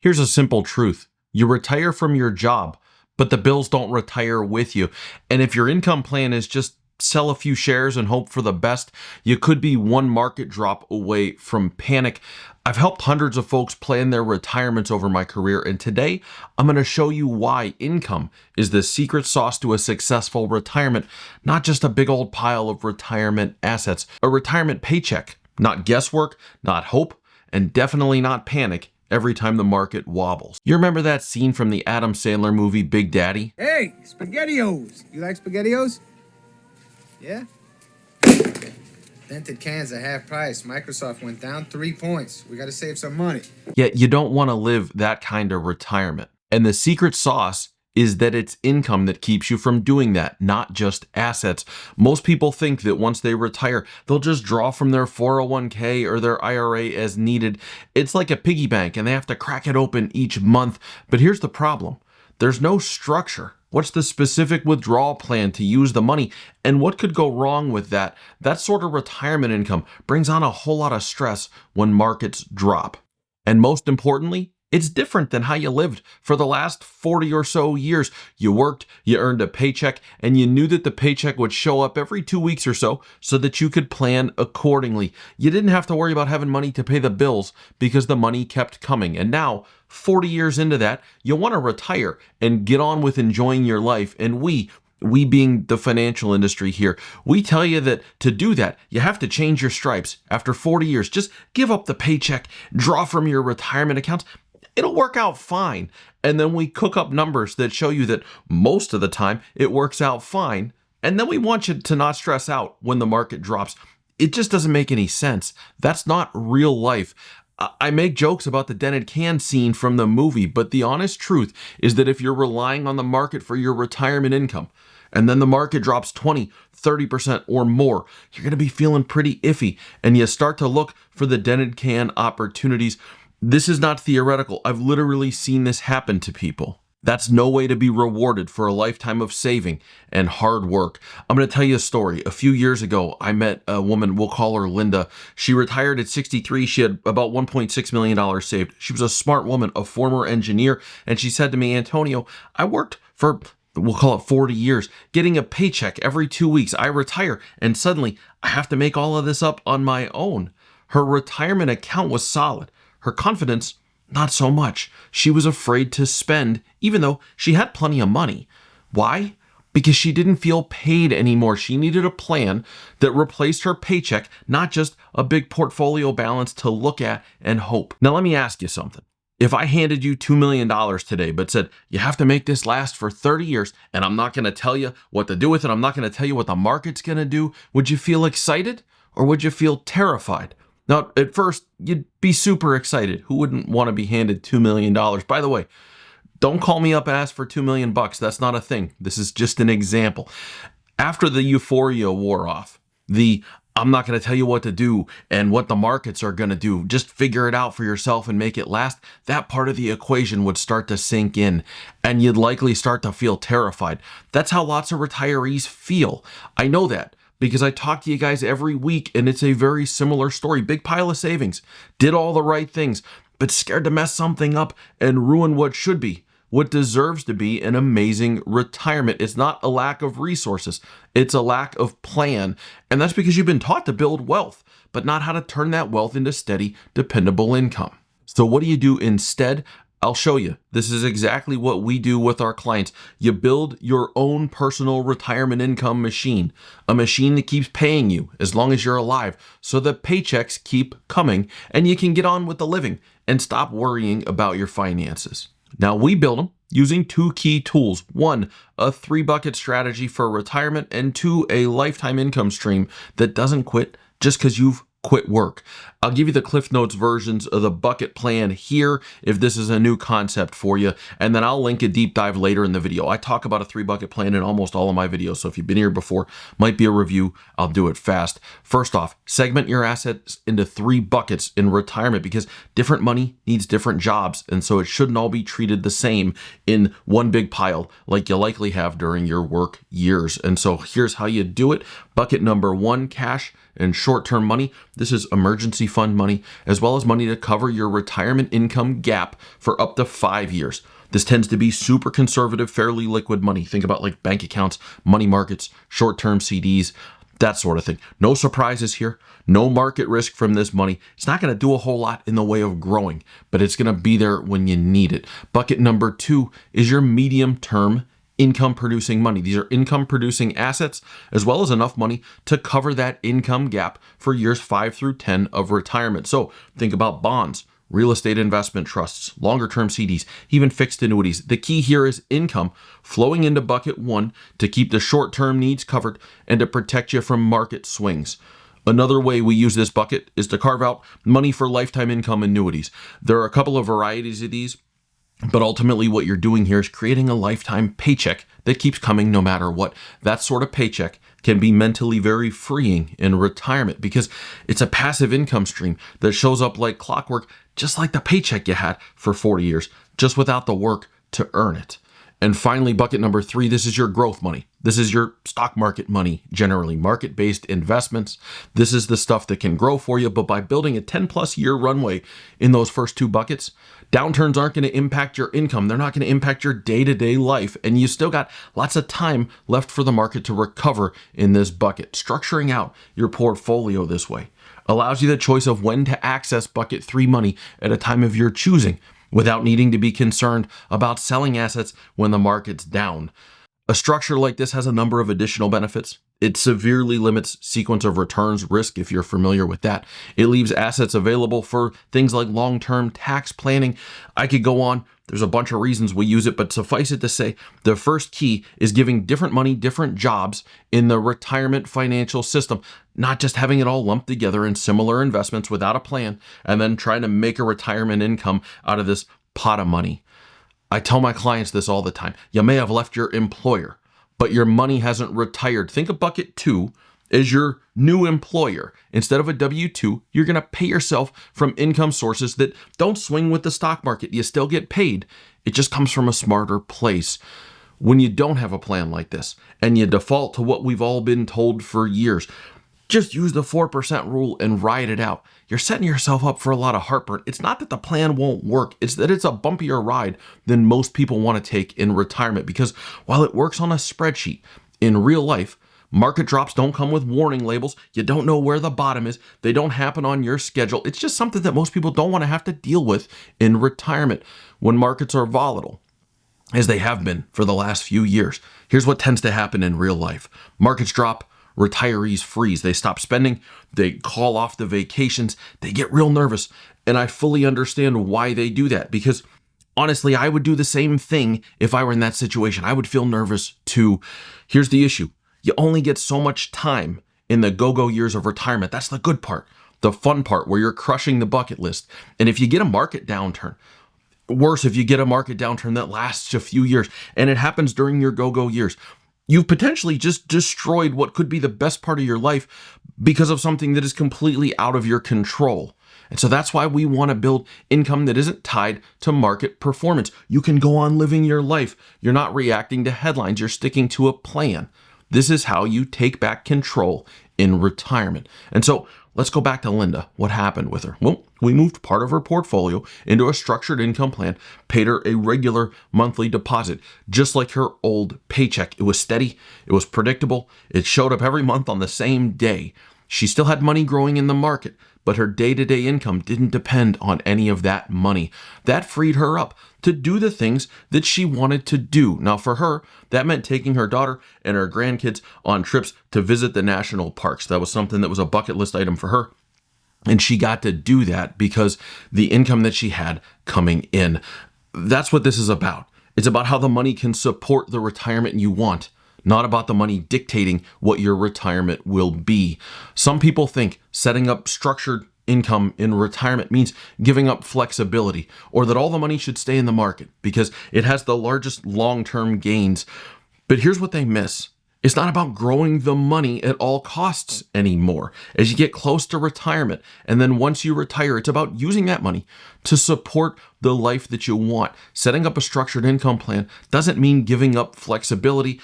Here's a simple truth. You retire from your job, but the bills don't retire with you. And if your income plan is just sell a few shares and hope for the best, you could be one market drop away from panic. I've helped hundreds of folks plan their retirements over my career, and today I'm going to show you why income is the secret sauce to a successful retirement, not just a big old pile of retirement assets, a retirement paycheck, not guesswork, not hope, and definitely not panic every time the market wobbles. You remember that scene from the Adam Sandler movie Big Daddy? Hey, SpaghettiOs. You like SpaghettiOs? Yeah? Dented cans at half price. Microsoft went down 3 points. We gotta save some money. Yet you don't want to live that kind of retirement. And the secret sauce is that it's income that keeps you from doing that, not just assets. Most people think that once they retire, they'll just draw from their 401k or their IRA as needed. It's like a piggy bank and they have to crack it open each month. But here's the problem. There's no structure. What's the specific withdrawal plan to use the money? And what could go wrong with that? That sort of retirement income brings on a whole lot of stress when markets drop. And most importantly, it's different than how you lived for the last 40 or so years. You worked, you earned a paycheck, and you knew that the paycheck would show up every 2 weeks or so that you could plan accordingly. You didn't have to worry about having money to pay the bills because the money kept coming. And now, 40 years into that, you want to retire and get on with enjoying your life. And we being the financial industry here, we tell you that to do that, you have to change your stripes. After 40 years, just give up the paycheck, draw from your retirement accounts. It'll work out fine. And then we cook up numbers that show you that most of the time it works out fine. And then we want you to not stress out when the market drops. It just doesn't make any sense. That's not real life. I make jokes about the dented can scene from the movie, but the honest truth is that if you're relying on the market for your retirement income, and then the market drops 20, 30% or more, you're going to be feeling pretty iffy, and you start to look for the dented can opportunities. This is not theoretical. I've literally seen this happen to people. That's no way to be rewarded for a lifetime of saving and hard work. I'm going to tell you a story. A few years ago, I met a woman, we'll call her Linda. She retired at 63. She had about $1.6 million saved. She was a smart woman, a former engineer. And she said to me, Antonio, I worked for, we'll call it 40 years, getting a paycheck every 2 weeks. I retire and suddenly I have to make all of this up on my own. Her retirement account was solid. Her confidence, not so much. She was afraid to spend, even though she had plenty of money. Why? Because she didn't feel paid anymore. She needed a plan that replaced her paycheck, not just a big portfolio balance to look at and hope. Now, let me ask you something. If I handed you $2 million today, but said, you have to make this last for 30 years, and I'm not going to tell you what to do with it, I'm not going to tell you what the market's going to do, would you feel excited or would you feel terrified? Now, at first, you'd be super excited. Who wouldn't want to be handed $2 million? By the way, don't call me up and ask for $2 million. That's not a thing. This is just an example. After the euphoria wore off, I'm not going to tell you what to do and what the markets are going to do. Just figure it out for yourself and make it last. That part of the equation would start to sink in, and you'd likely start to feel terrified. That's how lots of retirees feel. I know that, because I talk to you guys every week, and it's a very similar story. Big pile of savings, did all the right things, but scared to mess something up and ruin what should be, what deserves to be an amazing retirement. It's not a lack of resources, it's a lack of plan. And that's because you've been taught to build wealth, but not how to turn that wealth into steady, dependable income. So what do you do instead? I'll show you. This is exactly what we do with our clients. You build your own personal retirement income machine, a machine that keeps paying you as long as you're alive, so the paychecks keep coming and you can get on with the living and stop worrying about your finances. Now, we build them using 2 key tools. 1, a 3-bucket strategy for retirement, and 2, a lifetime income stream that doesn't quit just because you've quit work. I'll give you the Cliff Notes versions of the bucket plan here if this is a new concept for you, and then I'll link a deep dive later in the video. I talk about a 3-bucket plan in almost all of my videos, so if you've been here before, might be a review, I'll do it fast. First off, segment your assets into 3 buckets in retirement because different money needs different jobs, and so it shouldn't all be treated the same in one big pile like you likely have during your work years. And so here's how you do it. Bucket number 1, cash and short-term money. This is emergency fund money, as well as money to cover your retirement income gap for up to 5 years. This tends to be super conservative, fairly liquid money. Think about like bank accounts, money markets, short-term CDs, that sort of thing. No surprises here. No market risk from this money. It's not going to do a whole lot in the way of growing, but it's going to be there when you need it. Bucket number 2 is your medium-term income producing money. These are income producing assets, as well as enough money to cover that income gap for years 5 through 10 of retirement. So think about bonds, real estate investment trusts, longer term CDs, even fixed annuities. The key here is income flowing into bucket 1 to keep the short term needs covered and to protect you from market swings. Another way we use this bucket is to carve out money for lifetime income annuities. There are a couple of varieties of these, but ultimately what you're doing here is creating a lifetime paycheck that keeps coming no matter what. That sort of paycheck can be mentally very freeing in retirement because it's a passive income stream that shows up like clockwork, just like the paycheck you had for 40 years, just without the work to earn it. And finally, bucket number 3, this is your growth money. This is your stock market money, generally market-based investments. This is the stuff that can grow for you, but by building a 10-plus year runway in those first 2 buckets, downturns aren't going to impact your income. They're not going to impact your day-to-day life, and you still got lots of time left for the market to recover in this bucket. Structuring out your portfolio this way allows you the choice of when to access bucket 3 money at a time of your choosing, without needing to be concerned about selling assets when the market's down. A structure like this has a number of additional benefits. It severely limits sequence of returns risk if you're familiar with that. It leaves assets available for things like long-term tax planning. I could go on. There's a bunch of reasons we use it, but suffice it to say, the first key is giving different money, different jobs in the retirement financial system, not just having it all lumped together in similar investments without a plan and then trying to make a retirement income out of this pot of money. I tell my clients this all the time. You may have left your employer, but your money hasn't retired. Think of bucket 2 as your new employer. Instead of a W-2, you're going to pay yourself from income sources that don't swing with the stock market. You still get paid. It just comes from a smarter place. When you don't have a plan like this and you default to what we've all been told for years, just use the 4% rule and ride it out. You're setting yourself up for a lot of heartburn. It's not that the plan won't work. It's that it's a bumpier ride than most people want to take in retirement, because while it works on a spreadsheet, in real life, market drops don't come with warning labels. You don't know where the bottom is. They don't happen on your schedule. It's just something that most people don't want to have to deal with in retirement when markets are volatile, as they have been for the last few years. Here's what tends to happen in real life. Markets drop, retirees freeze. They stop spending, they call off the vacations, they get real nervous. And I fully understand why they do that, because honestly, I would do the same thing if I were in that situation. I would feel nervous too. Here's the issue. You only get so much time in the go-go years of retirement. That's the good part, the fun part where you're crushing the bucket list. And if you get a market downturn, worse, if you get a market downturn that lasts a few years and it happens during your go-go years, you've potentially just destroyed what could be the best part of your life because of something that is completely out of your control. And so that's why we want to build income that isn't tied to market performance. You can go on living your life. You're not reacting to headlines. You're sticking to a plan. This is how you take back control in retirement. And so let's go back to Linda. What happened with her? Well, we moved part of her portfolio into a structured income plan, paid her a regular monthly deposit, just like her old paycheck. It was steady. It was predictable. It showed up every month on the same day. She still had money growing in the market, but her day-to-day income didn't depend on any of that money. That freed her up to do the things that she wanted to do. Now, for her, that meant taking her daughter and her grandkids on trips to visit the national parks. That was something that was a bucket list item for her. And she got to do that because the income that she had coming in. That's what this is about. It's about how the money can support the retirement you want, not about the money dictating what your retirement will be. Some people think setting up structured income in retirement means giving up flexibility, or that all the money should stay in the market because it has the largest long-term gains. But here's what they miss. It's not about growing the money at all costs anymore. As you get close to retirement, and then once you retire, it's about using that money to support the life that you want. Setting up a structured income plan doesn't mean giving up flexibility.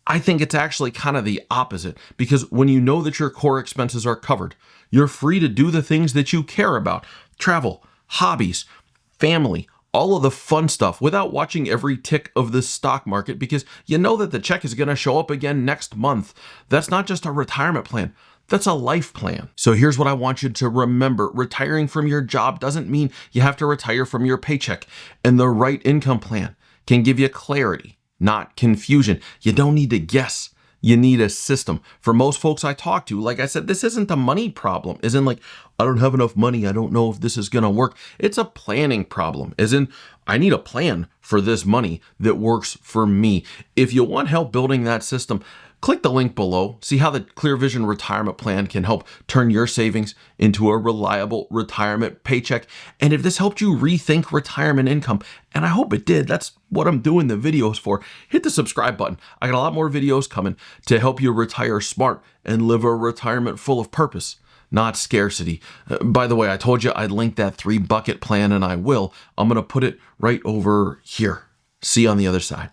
I think it's actually kind of the opposite, because when you know that your core expenses are covered, you're free to do the things that you care about: travel, hobbies, family, all of the fun stuff, without watching every tick of the stock market, because you know that the check is going to show up again next month. That's not just a retirement plan. That's a life plan. So here's what I want you to remember. Retiring from your job doesn't mean you have to retire from your paycheck. And the right income plan can give you clarity, not confusion. You don't need to guess. You need a system. For most folks I talk to, like I said, this isn't a money problem. Isn't like, I don't have enough money, I don't know if this is going to work. It's a planning problem. As in, I need a plan for this money that works for me. If you want help building that system, click the link below. See how the Clear Vision Retirement Plan can help turn your savings into a reliable retirement paycheck. And if this helped you rethink retirement income, and I hope it did, that's what I'm doing the videos for, hit the subscribe button. I got a lot more videos coming to help you retire smart and live a retirement full of purpose, not scarcity. By the way, I told you I'd link that 3-bucket plan, and I will. I'm going to put it right over here. See you on the other side.